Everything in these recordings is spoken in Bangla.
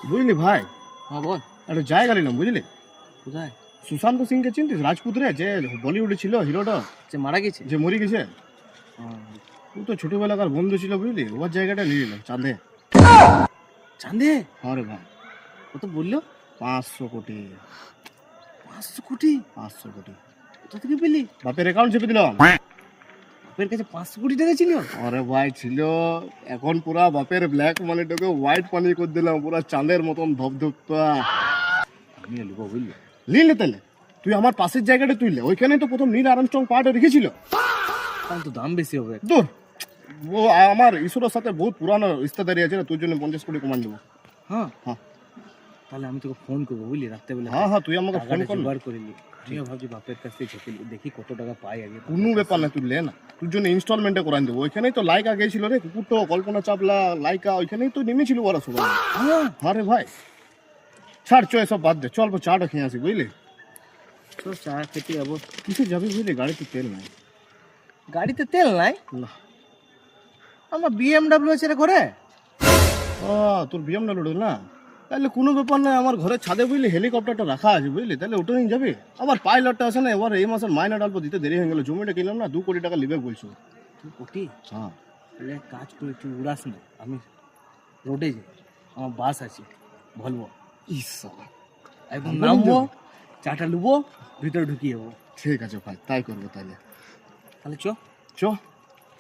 বুঝলি ভাই, হ্যাঁ বল। একটা জায়গা নিলাম বুঝলি। কোথায়? সুশান্ত সিংকে চিনতিস? রাজপুতরে যে বলিউডে ছিল হিরোটা, যে মারা গেছে? যে মরে গেছে। হ্যাঁ। ও তো ছোটবেলাকার বন্ধু ছিল বুঝলি, ওর জায়গাটা নিয়ে নিলাম চাঁদে। চাঁদে? হ্যাঁ রে ভাই, কত বললো? 500 কোটি। 500 কোটি? 500 কোটি কোথা থেকে পেলি? বাপের অ্যাকাউন্ট চেপে দিলাম। বাপের কাছে 500 কোটি টাকা ছিল? আরে ভাই ছিল, এখন পুরা বাপের ব্ল্যাক মানিটাকে হোয়াইট মানি করে দিলাম, পুরা চাঁদের মতন ধপধপা। আমি নেবো বুঝলি। নিলে তাহলে তুই আমার পাশের জায়গাটা তুইলে, ওইখানে তো প্রথম নীল আর্মস্ট্রং পার্টে রেখেছিল। তাহলে তো দাম বেশি হবে। দূর, ও আমার ঈশ্বরের সাথে বহুত পুরানো রিস্তাদারি আছে না, তোর জন্য 50 কোটি কমান দেবো। হ্যাঁ হ্যাঁ তাহলে আমি তোকে ফোন করবো বুঝলি রাত্রেবেলা। হ্যাঁ হ্যাঁ, তুই আমাকে ফোন কর। জোগাড় করে নি। আমিও ভাবছি বাপের কাছ থেকে ঝুঁকে দেখি কত টাকা পাই আগে। কোনো ব্যাপার না, তুই লে না, তোর জন্য ইনস্টলমেন্টে করান দেবো। ওইখানেই তো লাইকা গেছিল রে, কুকুরটো কল্পনা চাবলা লাইকা, ওইখানেই তো নেমেছিল ওরা সবাই। হ্যাঁ হ্যাঁ রে ভাই, ছাড় চো এসব বাদ দে, চল চাটা খেয়ে আসি বুঝলি। তো চা খেতে যাবো। কিসে যাবি বুঝলি, গাড়িতে তেল নাই। গাড়িতে তেল নাই? না। আমার BMW আছে রে ঘরে। ও তোর BMW না, তাহলে কোনো ব্যাপার না, আমার ঘরের ছাদে বুঝলি হেলিকপ্টারটা রাখা আছে বুঝলি, তাহলে ওটা নিয়ে যাবে। আমার পাইলটটা আছে না, এবার এই মাসের মাইনে ডালবো, দিতে দেরি হয়ে গেল। জমিটা কিনলাম না, 2 কোটি টাকা লিবে বলছো। 2 কোটি? হ্যাঁ তাহলে এক কাজ করে তুই উড়াস না, আমি রোডে যাই, আমার বাস আছে ভলভো, ইসা, একদম নামবো, চাটা লুবো, ভিতরে ঢুকিয়ে যাবো। ঠিক আছে ভাই, তাই করবো তাহলে। তাহলে চ। চ।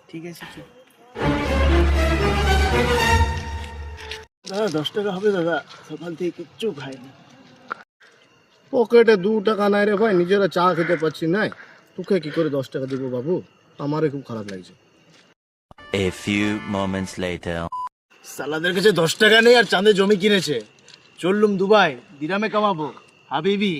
ঠিক আছে চ। দাদা 10 টাকা হবে দাদা, সকাল থেকে কিচ্ছু খাইনি। পকেটে 2 টাকা নাই রে ভাই, নিজেরা চা খেতে পাচ্ছি নাই, তোকে কি করে 10 টাকা দেবো বাবু? আমারও খুব খারাপ লাগছে। A few moments later. সালাদের কাছে 10 টাকা নেই আর চাঁদে জমি কিনেছে। চললুম দুবাই, দিরামে কামাবো হাবিবি।